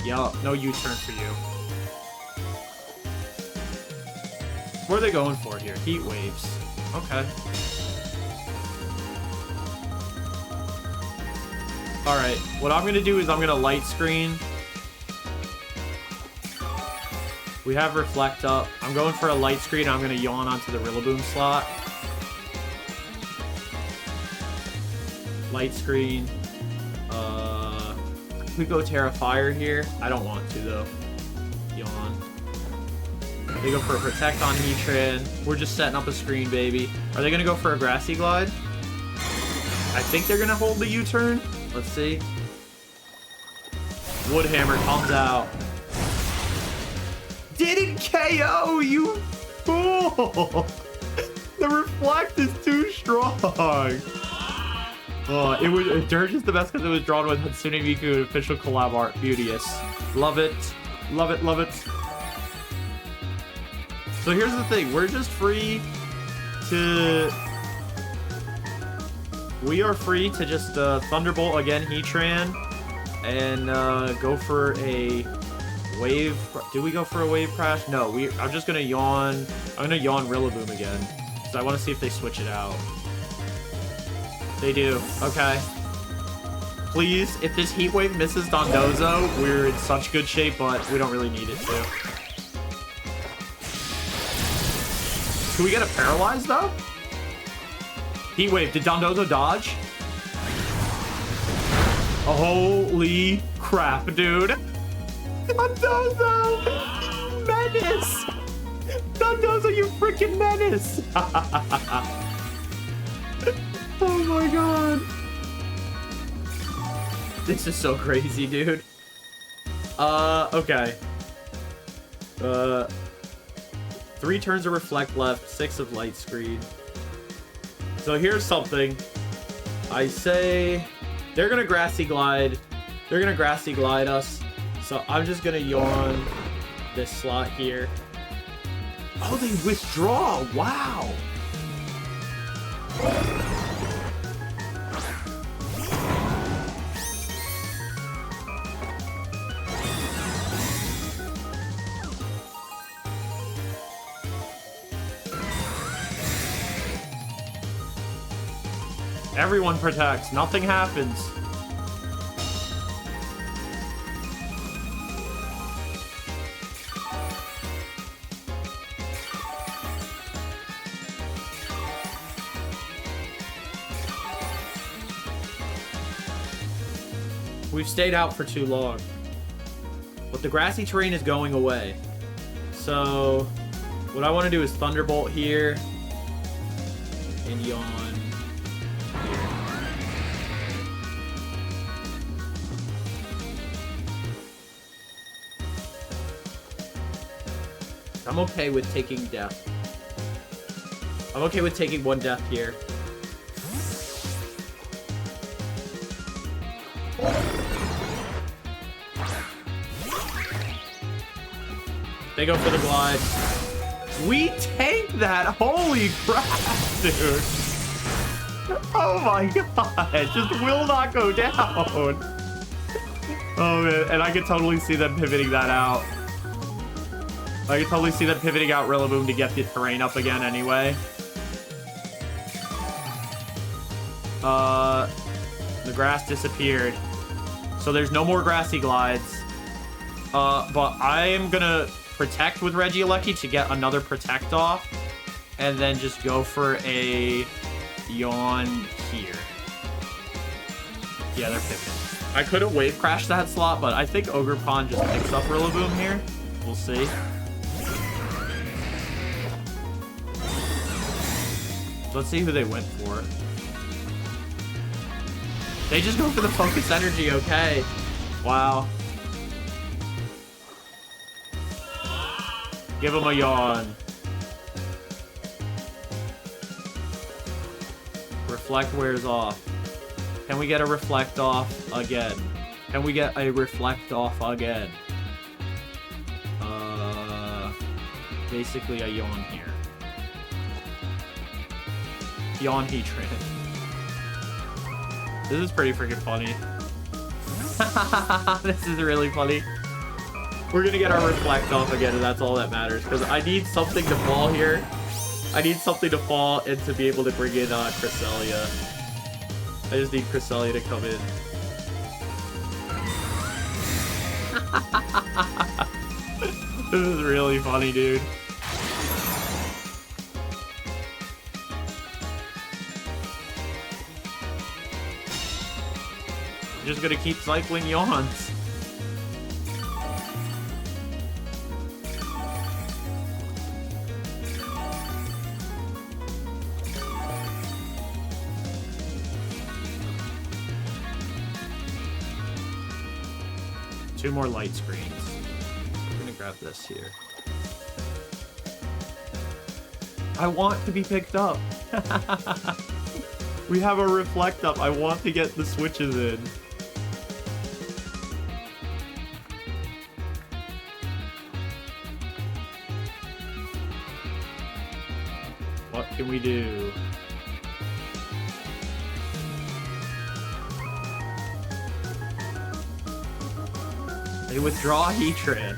Yeah, no U-turn for you. What are they going for here? Heat waves. Okay. Alright, what I'm gonna do is I'm gonna light screen. We have reflect up. I'm going for a light screen. I'm gonna yawn onto the Rillaboom slot. Light screen. We go Terra Fire here. I don't want to though. Yawn. They go for a Protect on Heatran. We're just setting up a screen, baby. Are they gonna go for a Grassy Glide? I think they're gonna hold the U-turn. Let's see. Woodhammer comes out. Didn't KO, you fool! The reflect is too strong. Dirge is the best because it was drawn with Hatsune Miku official collab art. Beauteous. Love it. Love it, love it. So here's the thing. We're just free to... We are free to just Thunderbolt again, Heatran, and go for a wave. Do we go for a wave crash? No, I'm just gonna yawn. I'm gonna yawn Rillaboom again. So I want to see if they switch it out. They do. Okay. Please, if this Heat Wave misses Dondozo, we're in such good shape, but we don't really need it to. Can we get a Paralyze, though? Heat Wave. Did Dondozo dodge? Holy crap, dude. Dondozo! Menace! Dondozo, you freaking menace! Oh my god. This is so crazy, dude. Okay. 3 turns of reflect left, 6 of light screen. So here's something. I say they're gonna grassy glide. They're gonna grassy glide us. So I'm just gonna yawn this slot here. Oh, they withdraw. Wow. Everyone protects. Nothing happens. We've stayed out for too long. But the grassy terrain is going away. So what I want to do is Thunderbolt here and yawn. I'm okay with taking death. I'm okay with taking one death here. They go for the glide. We tank that! Holy crap, dude! Oh my god! It just will not go down! Oh man, and I could totally see them pivoting that out. I can totally see them pivoting out Rillaboom to get the terrain up again anyway. The grass disappeared. So there's no more grassy glides. But I am gonna protect with Regieleki to get another protect off. And then just go for a yawn here. Yeah, they're pivoting. I couldn't wave crash that slot, but I think Ogerpon just picks up Rillaboom here. We'll see. Let's see who they went for. They just go for the focus energy, okay. Wow. Give him a yawn. Reflect wears off. Can we get a reflect off again? Can we get a reflect off again? Basically a yawn here. Yawn Heatran. This is pretty freaking funny. This is really funny. We're gonna get our reflect off again, and that's all that matters. Because I need something to fall here. I need something to fall and to be able to bring in Cresselia. I just need Cresselia to come in. This is really funny, dude. Just gonna keep cycling yawns. Two more light screens. I'm gonna grab this here. I want to be picked up. We have a reflect up. I want to get the switches in. What can we do? They withdraw Heatran.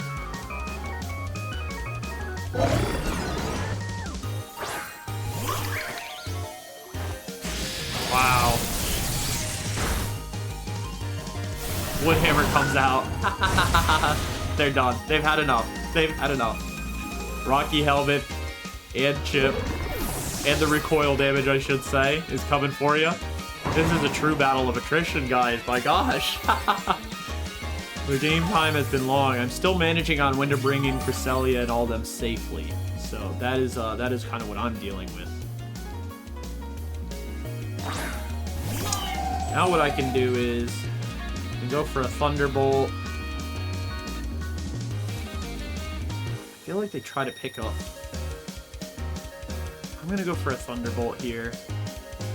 Wow. Woodhammer comes out. They're done. They've had enough. They've had enough. Rocky Helmet and Chip and the recoil damage, I should say, is coming for you. This is a true battle of attrition, guys. My gosh. The game time has been long. I'm still managing on when to bring in Cresselia and all them safely. So that is kind of what I'm dealing with. Now what I can do is I can go for a Thunderbolt. I feel like they try to pick up. I'm gonna go for a Thunderbolt here.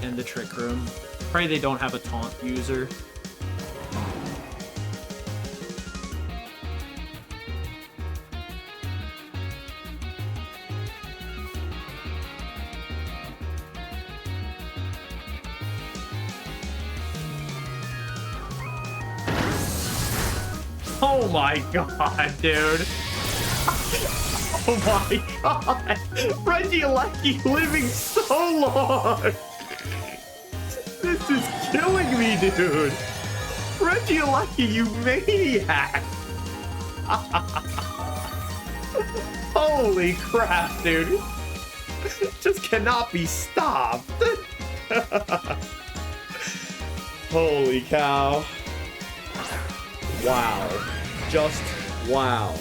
in the Trick Room. Pray they don't have a taunt user. Oh my god, dude. Oh my god. Regieleki living so long. This is killing me, dude. Regieleki, you maniac. Holy crap, dude. Just cannot be stopped. Holy cow. Wow. Just wow.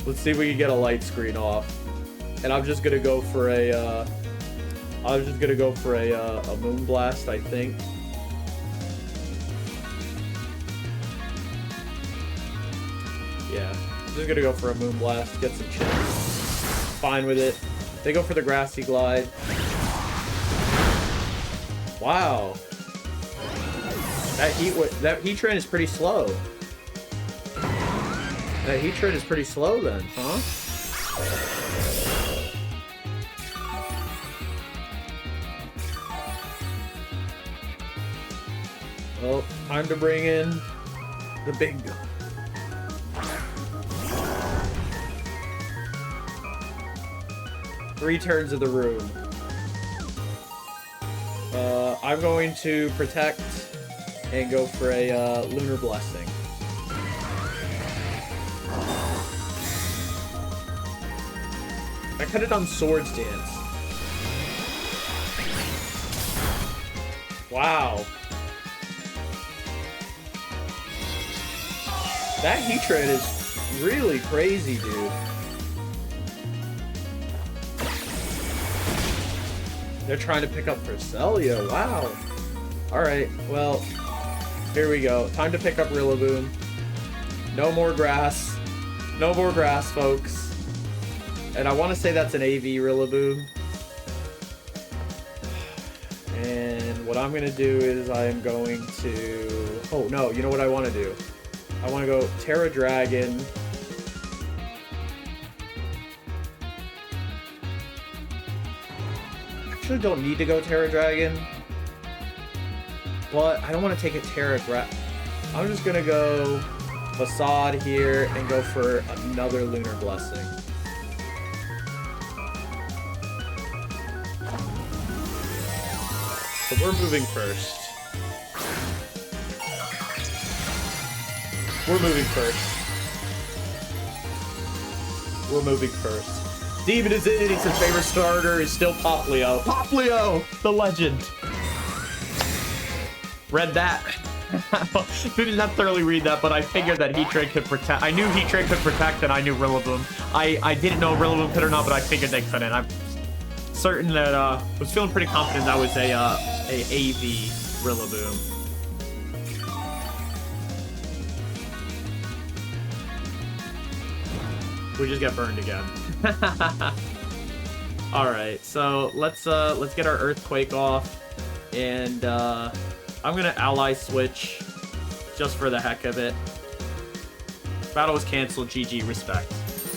Let's see if we can get a light screen off. And I'm just gonna go for a moon blast, I think. Yeah, I'm just gonna go for a moon blast, get some chips. Fine with it. They go for the grassy glide. Wow. That heat train is pretty slow. That heat train is pretty slow then, huh? Well, time to bring in the big gun. Three turns of the room. I'm going to protect and go for a lunar blessing. I could have done Swords Dance. Wow. That heat train is really crazy, dude. They're trying to pick up Cresselia. Wow. Alright, well, here we go. Time to pick up Rillaboom. No more grass. No more grass, folks. And I want to say that's an AV Rillaboom. And what I'm going to do is I am going to... Oh, no. You know what I want to do? I want to go Terra Dragon. Actually don't need to go Terra Dragon. But I don't want to take a Terra Gra... I'm just going to go Facade here and go for another Lunar Blessing. So we're moving first. We're moving first. We're moving first. Demon is in. His favorite starter is still Poplio. Poplio, the legend. Read that. Didn't necessarily read that, but I figured that Heat Train could protect. I knew Heat Train could protect, and I knew Rillaboom. I didn't know if Rillaboom could or not, but I figured they couldn't. I'm certain that was feeling pretty confident that was a AV Rillaboom. We just get burned again. All right, so let's get our Earthquake off, and I'm gonna ally switch just for the heck of it. Battle was canceled. GG. Respect.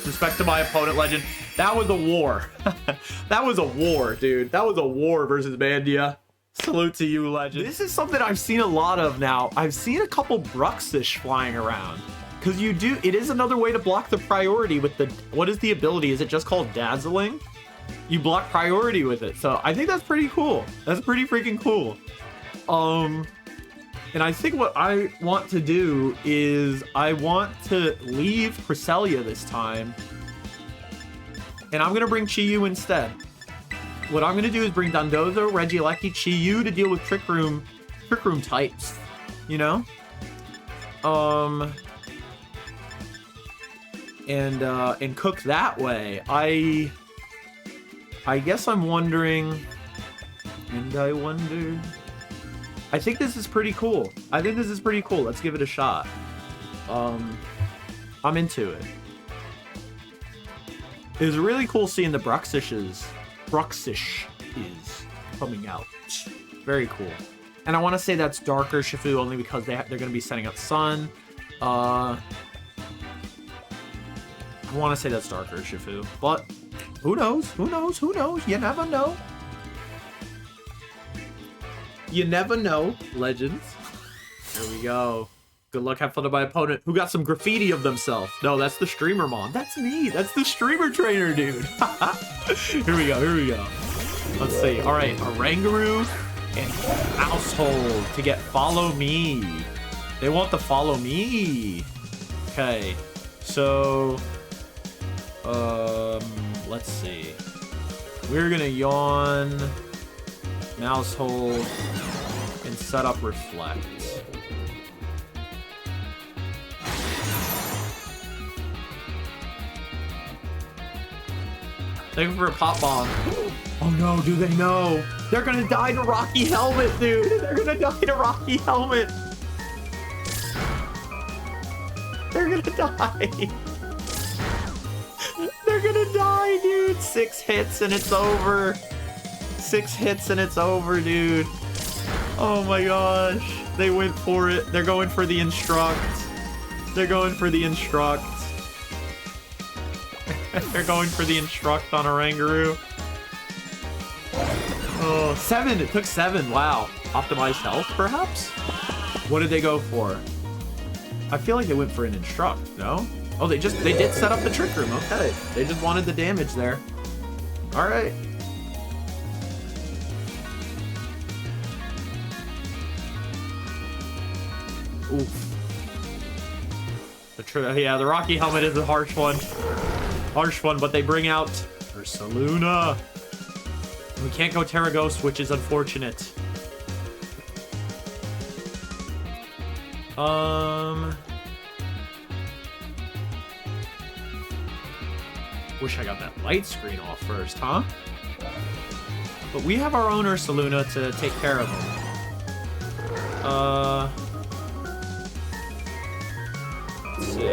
Respect to my opponent, legend. That was a war. That was a war, dude. That was a war versus Mandia. Salute to you, legend. This is something I've seen a lot of now. I've seen a couple Bruxish flying around. Because it is another way to block the priority with the, what is the ability? Is it just called Dazzling? You block priority with it. So I think that's pretty cool. That's pretty freaking cool. And I think what I want to do is I want to leave Cresselia this time. And I'm going to bring Chi-Yu instead. What I'm going to do is bring Dondozo, Regieleki, Chi-Yu to deal with Trick Room types. You know? And cook that way. I guess I'm wondering, and I wonder. I think this is pretty cool. Let's give it a shot. I'm into it. It was really cool seeing the Bruxish is. coming out. Very cool. And I want to say that's Darker Shifu only because they're going to be setting up Sun. I want to say that's Darker Shifu, but who knows? Who knows? Who knows? You never know. You never know, legends. There we go. Good luck, have fun to my opponent who got some graffiti of themselves. No, that's the streamer mom. That's me. That's the streamer trainer, dude. Here we go. Here we go. Let's see. All right, Oranguru and Household to get Follow Me. They want the Follow Me. Okay, so let's see. We're gonna yawn, Mousehold, and set up Reflect. Looking for a pop bomb. Oh no, do they know? They're gonna die to Rocky Helmet, dude. They're gonna die to Rocky Helmet. They're gonna die. They're gonna die, dude. 6 hits and it's over. 6 hits and it's over, dude. Oh my gosh. They went for it. They're going for the Instruct. They're going for the Instruct. They're going for the Instruct on Oranguru. Oh, 7. It took 7. Wow. Optimized health, perhaps? What did they go for? I feel like they went for an Instruct, no? Oh, they did set up the Trick Room. Okay. They just wanted the damage there. All right. Oof. The Rocky Helmet is a harsh one. Harsh one, but they bring out Ursaluna. We can't go Terra Ghost, which is unfortunate. Wish I got that light screen off first, huh? But we have our own Ursaluna to take care of him. Let's see.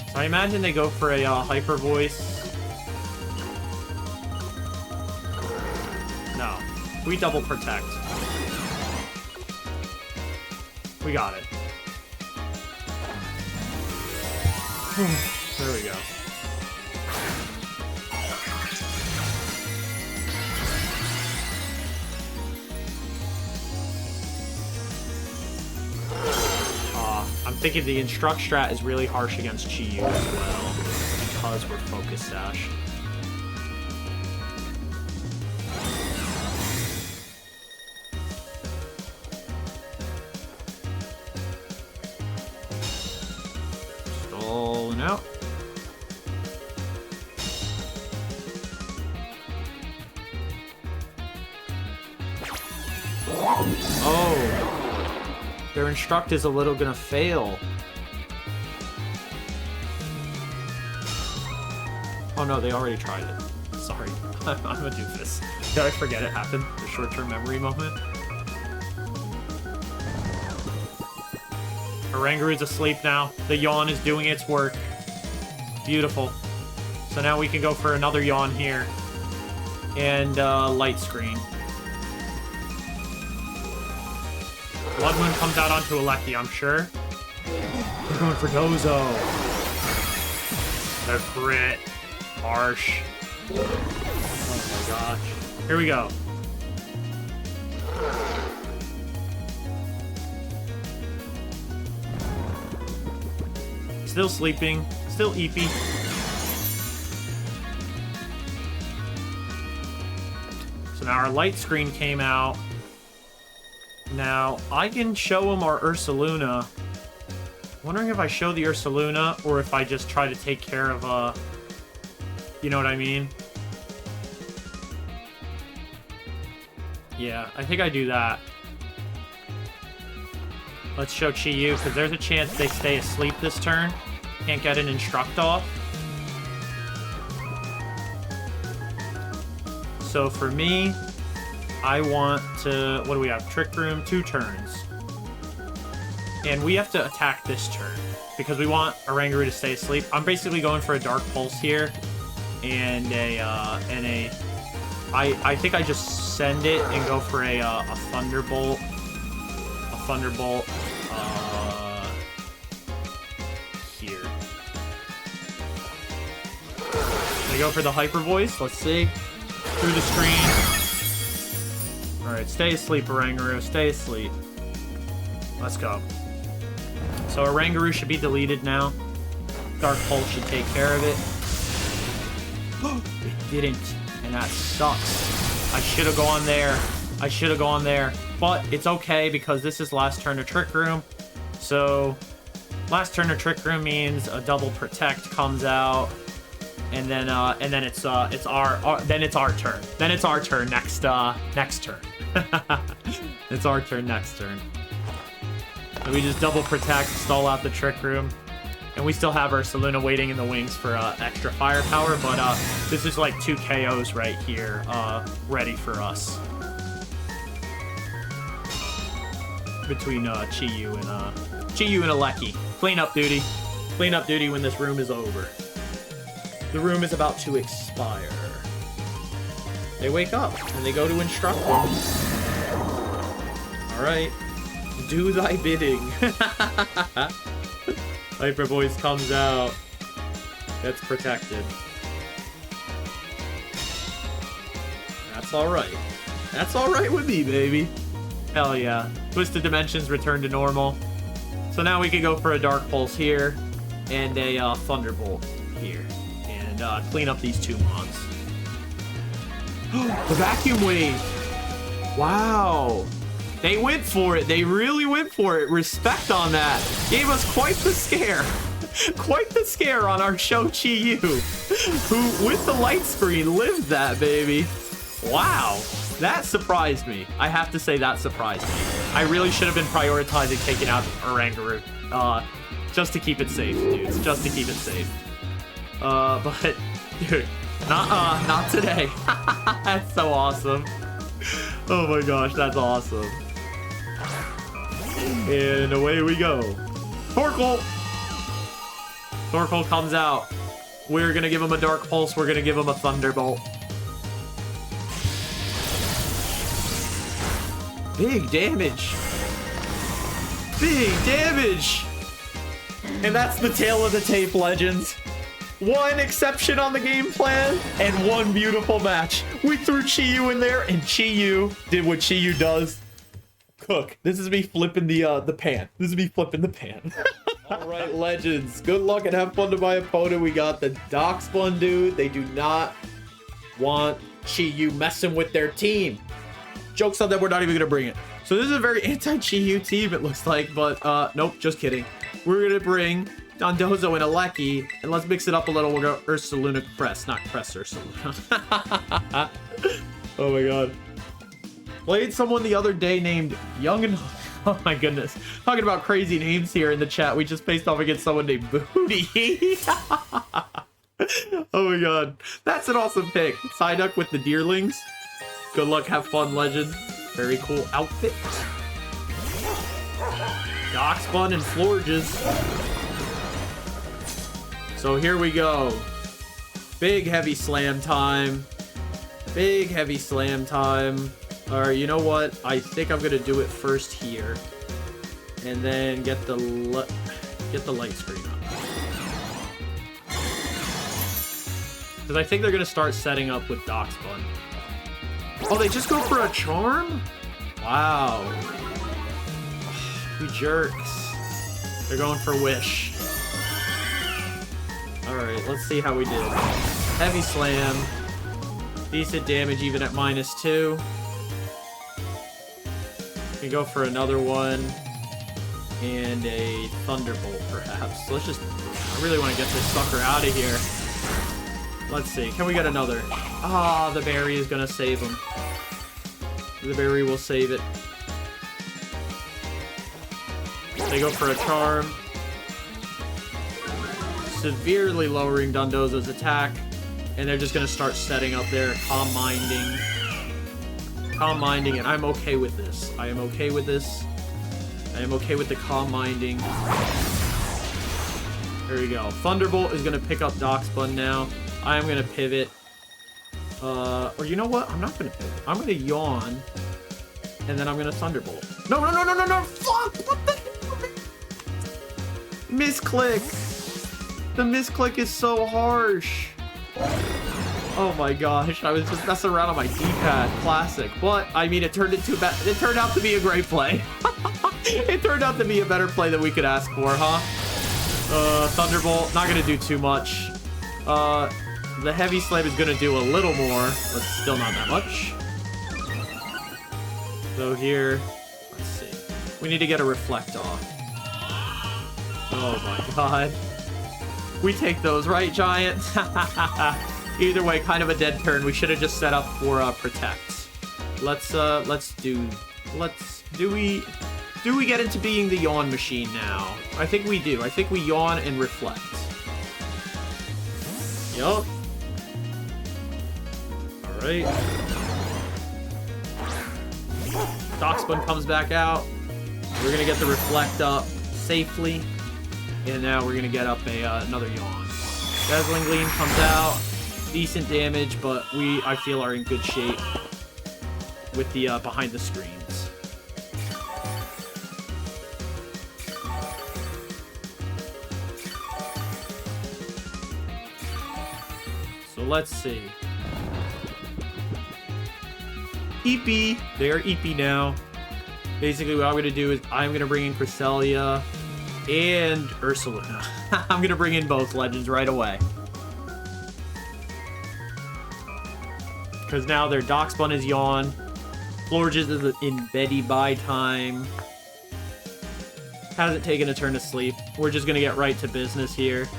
So I imagine they go for a Hyper Voice. No. We double protect. We got it. There we go. I'm thinking the Instruct strat is really harsh against Chi-Yu as well, because we're Focus Sash. Stolen out. Oh. Their Instruct is a little gonna fail. Oh no, they already tried it. Sorry, I'm a doofus. Did I forget it happened? The short-term memory moment. Oranguru's asleep now. The yawn is doing its work. Beautiful. So now we can go for another yawn here. And light screen. Bloodmoon comes out onto Eleki, I'm sure. They're going for Dozo. The crit. Harsh. Oh my gosh. Here we go. Still sleeping. Still eepy. So now our light screen came out. Now, I can show him our Ursaluna. Wondering if I show the Ursaluna or if I just try to take care of, you know what I mean? Yeah, I think I do that. Let's show Chi-Yu, because there's a chance they stay asleep this turn. Can't get an Instruct off. So for me, I want to... What do we have? Trick Room, 2 turns. And we have to attack this turn because we want Oranguru to stay asleep. I'm basically going for a Dark Pulse here and I think I just send it and go for a Thunderbolt. A Thunderbolt here. I go for the Hyper Voice. Let's see. Through the screen. Alright, stay asleep, Oranguru. Stay asleep. Let's go. So Oranguru should be deleted now. Dark Pulse should take care of it. It didn't, and that sucks. I should have gone there. I should have gone there. But it's okay because this is last turn of Trick Room. So last turn of Trick Room means a double protect comes out. And then it's our turn. Then it's our turn next turn. It's our turn next turn. So we just double protect, stall out the Trick Room, and we still have our Ursaluna waiting in the wings for extra firepower. But this is like 2 KOs right here, ready for us. Between Chi-Yu and Regieleki. Cleanup duty. Cleanup duty when this room is over. The room is about to expire. They wake up and they go to instruct them. Alright. Do thy bidding. Hyper Voice comes out. Gets protected. That's alright. That's alright with me, baby. Hell yeah. Twisted Dimensions return to normal. So now we can go for a Dark Pulse here and a Thunderbolt here. And clean up these 2 mons. The Vacuum Wave! Wow! They went for it. They really went for it. Respect on that. Gave us quite the scare. Quite the scare on our show Chi-Yu, who, with the light screen, lived that, baby. Wow. That surprised me. I have to say that surprised me. I really should have been prioritizing taking out Oranguru. Just to keep it safe, dudes. Just to keep it safe. But, dude, not today. That's so awesome. Oh my gosh, that's awesome. And away we go. Torkoal! Torkoal comes out. We're gonna give him a Dark Pulse. We're gonna give him a Thunderbolt. Big damage. Big damage. And that's the tale of the tape, legends. 1 exception on the game plan and 1 beautiful match. We threw Chi-Yu in there and Chi-Yu did what Chi-Yu does. Cook. This is me flipping the pan. This is me flipping the pan. All right, legends. Good luck and have fun to my opponent. We got the Darkspawn dude. They do not want Chi-Yu messing with their team. Joke's on them. We're not even gonna bring it. So this is a very anti-Chi-Yu team, it looks like, but nope, just kidding. We're gonna bring Dondozo and Regieleki, and let's mix it up a little. We'll go Ursaluna Crest, not Crest Ursaluna. Oh my god. Played someone the other day named Young and... Oh my goodness. Talking about crazy names here in the chat. We just faced off against someone named Booty. Oh my god. That's an awesome pick. Psyduck with the Deerlings. Good luck, have fun, legend. Very cool outfit. Darkspawn and Florges. So here we go. Big heavy slam time. Big heavy slam time. Alright, you know what? I think I'm gonna do it first here. And then get the light screen up. Because I think they're gonna start setting up with Darkspawn. Oh, they just go for a charm? Wow. You jerks. They're going for Wish. Alright, let's see how we did. Heavy slam. Decent damage even at -2. We go for another one. And a Thunderbolt, perhaps. Let's just... I really want to get this sucker out of here. Let's see. Can we get another? Ah, the berry is going to save him. The berry will save it. They go for a charm. Severely lowering Dondozo's attack. And they're just going to start setting up their Calm Minding. Calm Minding, and I'm okay with this. I am okay with this. I am okay with the Calm Minding. There we go. Thunderbolt is going to pick up Darkspawn now. I am going to pivot. Or you know what? I'm not going to pivot. I'm going to Yawn. And then I'm going to Thunderbolt. No, no, no, no, no, no! Fuck! What the hell? Misclick! The misclick is so harsh. Oh my gosh, I was just messing around on my D-pad. Classic. But, I mean, it turned out to be a great play. It turned out to be a better play than we could ask for, huh? Thunderbolt, not going to do too much. The Heavy Slam is going to do a little more, but still not that much. So here, let's see. We need to get a Reflect off. Oh my god. We take those, right, Giant? Either way, kind of a dead turn. We should have just set up for Protect. Do we get into being the Yawn Machine now? I think we do. I think we Yawn and Reflect. Yup. Alright. Darkspawn comes back out. We're gonna get the Reflect up safely. And now we're gonna get up another Yawn. Dazzling Gleam comes out. Decent damage, but I feel, are in good shape with the behind the screens. So let's see. EP. They're EP now. Basically, what I'm going to do is I'm going to bring in Cresselia and Ursaluna. I'm going to bring in both Legends right away. Because now their Darkspawn is Yawn. Florges is in Betty by time. Hasn't taken a turn to sleep. We're just going to get right to business here.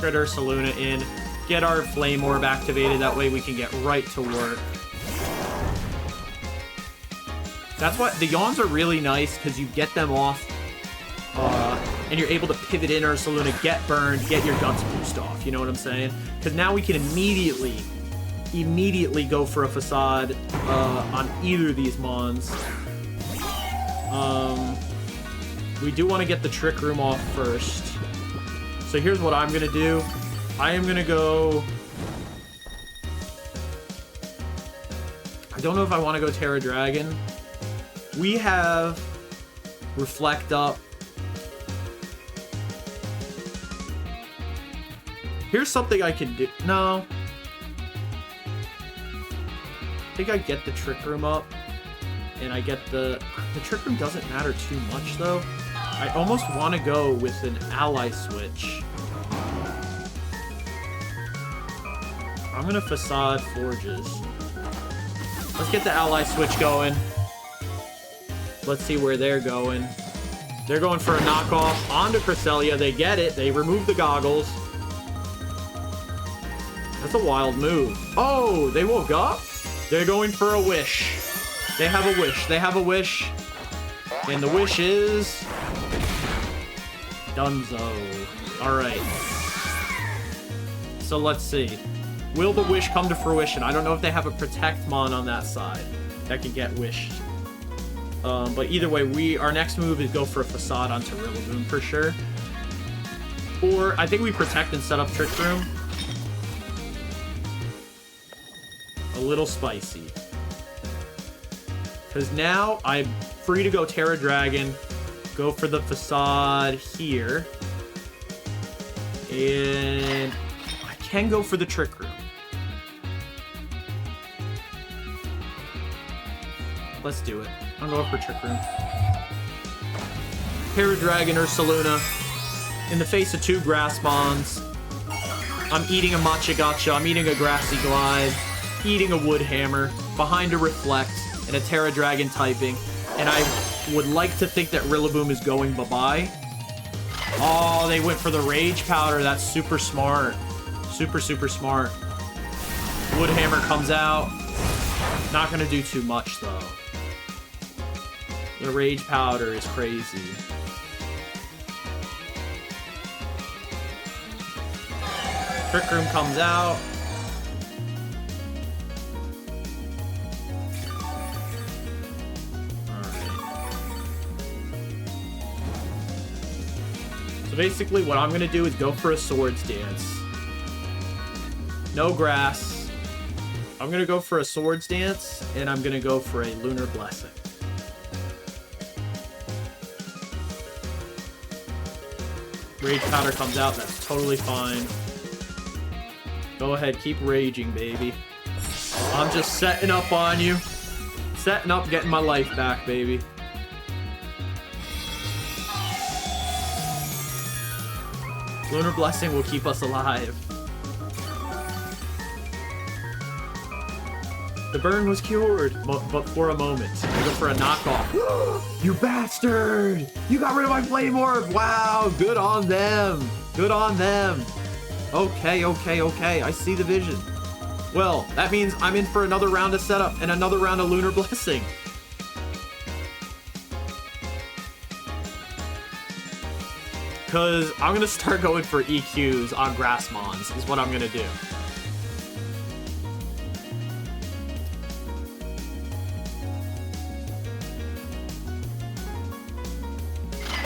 Get Ursaluna in. Get our Flame Orb activated. That way we can get right to work. That's why the Yawns are really nice, because you get them off and you're able to pivot in Ursaluna, get burned, get your Guts boost off. You know what I'm saying? Because now we can immediately go for a Facade on either of these Mons. We do want to get the Trick Room off first. So here's what I'm going to do. I am going to go... I don't know if I want to go Terra Dragon. We have Reflect up. Here's something I can do. No. I think I get the Trick Room up. And I get the Trick Room doesn't matter too much, though. I almost want to go with an Ally Switch. I'm going to Facade Forges. Let's get the Ally Switch going. Let's see where they're going. They're going for a knockoff onto Cresselia. They get it. They remove the goggles. That's a wild move. Oh, they woke up? They're going for a wish. They have a wish. They have a wish. And the wish is... Dunzo. Alright. So let's see. Will the wish come to fruition? I don't know if they have a Protect Mon on that side that can get wished. But either way, our next move is go for a Facade onto Rillaboom for sure. Or I think we Protect and set up Trick Room. A little spicy. Because now I'm free to go Terra Dragon, go for the Facade here. And I can go for the Trick Room. Let's do it. I'm going for Trick Room. Terra Dragon Ursaluna. In the face of two Grass Mons. I'm eating a Machigacha. I'm eating a Grassy Glide. Eating a Wood Hammer. Behind a Reflect. And a Terra Dragon typing. And I would like to think that Rillaboom is going bye-bye. Oh, they went for the Rage Powder. That's super smart. Super, super smart. Wood Hammer comes out. Not going to do too much, though. The Rage Powder is crazy. Trick Room comes out. So basically what I'm going to do is go for a Swords Dance. No grass. I'm going to go for a Swords Dance, and I'm going to go for a Lunar Blessing. Rage Powder comes out. That's totally fine. Go ahead. Keep raging, baby. I'm just setting up on you. Setting up, getting my life back, baby. Lunar Blessing will keep us alive. The burn was cured, but for a moment. I go for a knockoff. You bastard! You got rid of my Flame Orb! Wow, good on them. Good on them. Okay, okay, okay. I see the vision. Well, that means I'm in for another round of setup and another round of Lunar Blessing. Because I'm going to start going for EQs on Grassmons is what I'm going to do.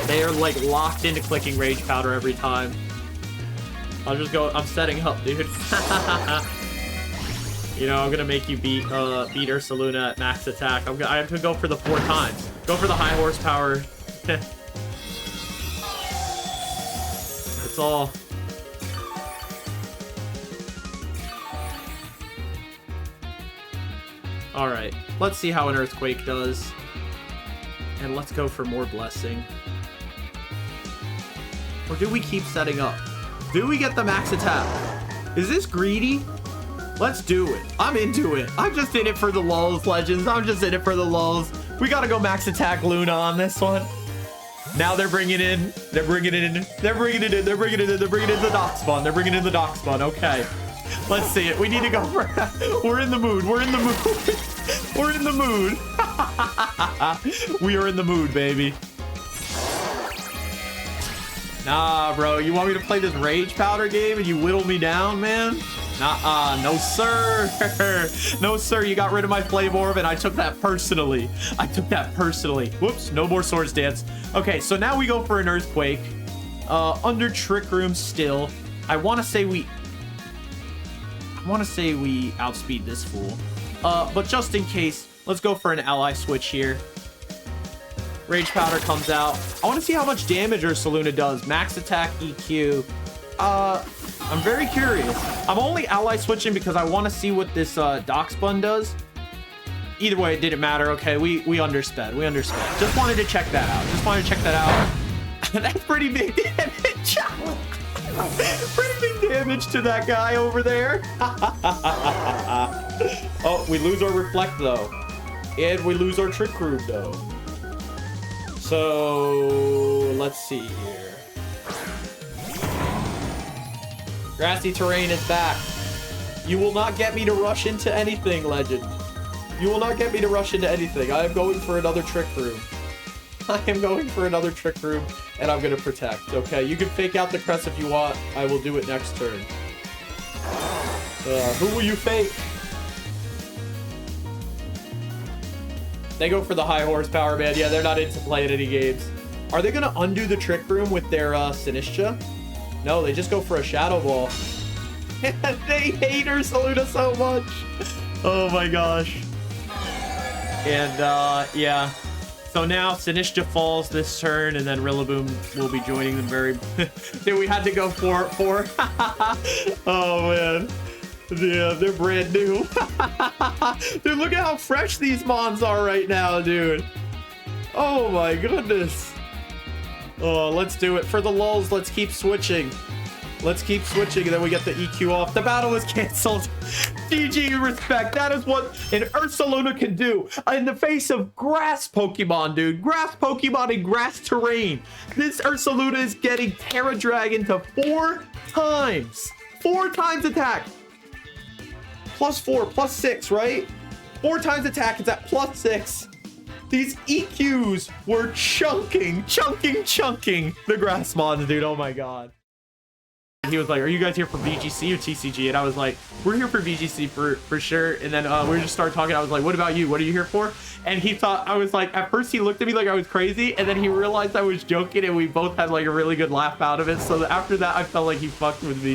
They are like locked into clicking Rage Powder every time. I'll just go, I'm setting up, dude. You know, I'm gonna make you beat Ursaluna at max attack. I have to go for the 4 times. Go for the high horsepower. It's all. Alright, let's see how an Earthquake does. And let's go for more Blessing. Or do we keep setting up? Do we get the max attack? Is this greedy? Let's do it. I'm into it. I'm just in it for the lulz, Legends. I'm just in it for the lulz. We gotta go max attack Luna on this one. Now they're bringing in. They're bringing it in. They're bringing it in. They're bringing it in. They're bringing in the Dock Spawn. They're bringing in the Dock Spawn. Okay. Let's see it. We need to go for. We're in the mood. We're in the mood. We're in the mood. We are in the mood, baby. Nah, bro. You want me to play this Rage Powder game and you whittle me down, man? Nah, no sir. No sir, you got rid of my Flame Orb and I took that personally. I took that personally. Whoops, no more Swords Dance. Okay, so now we go for an Earthquake. Under Trick Room still. I want to say we outspeed this fool. But just in case, let's go for an ally switch here. Rage Powder comes out. I want to see how much damage Ursaluna does. Max attack, EQ. I'm very curious. I'm only ally switching because I want to see what this Dock Spawn does. Either way, it didn't matter. Okay, we undersped. We undersped. Just wanted to check that out. Just wanted to check that out. That's pretty big damage. Pretty big damage to that guy over there. Oh, we lose our Reflect, though. And we lose our Trick Room, though. So, let's see here. Grassy Terrain is back. You will not get me to rush into anything, Legend. You will not get me to rush into anything. I am going for another Trick Room. I am going for another Trick Room, and I'm going to protect. Okay, you can fake out the crest if you want. I will do it next turn. Who will you fake? They go for the high horsepower, man. Yeah, they're not into playing any games. Are they going to undo the Trick Room with their Sinistra? No, they just go for a Shadow Ball. They hate Ursaluna so much. Oh my gosh. And yeah. So now Sinistra falls this turn, and then Rillaboom will be joining them very. Dude, we had to go for it. Oh man. Yeah, they're brand new. Dude, look at how fresh these mons are right now, dude. Oh my goodness. Oh, let's do it. For the lulz, let's keep switching. Let's keep switching, and then we get the EQ off. The battle is canceled. GG, respect. That is what an Ursaluna can do in the face of grass Pokemon, dude. Grass Pokemon and grass terrain. This Ursaluna is getting Terra Dragon to 4 times. 4 times attack. +4, +6, right? 4 times attack, it's at +6. These EQs were chunking the Grassmons, dude. Oh my god. He was like, are you guys here for VGC or TCG? And I was like, we're here for VGC for sure. And then we just started talking. I was like, what about you? What are you here for? And he thought I was like, at first he looked at me like I was crazy, and then he realized I was joking, and we both had like a really good laugh out of it. So after that, I felt like he fucked with me.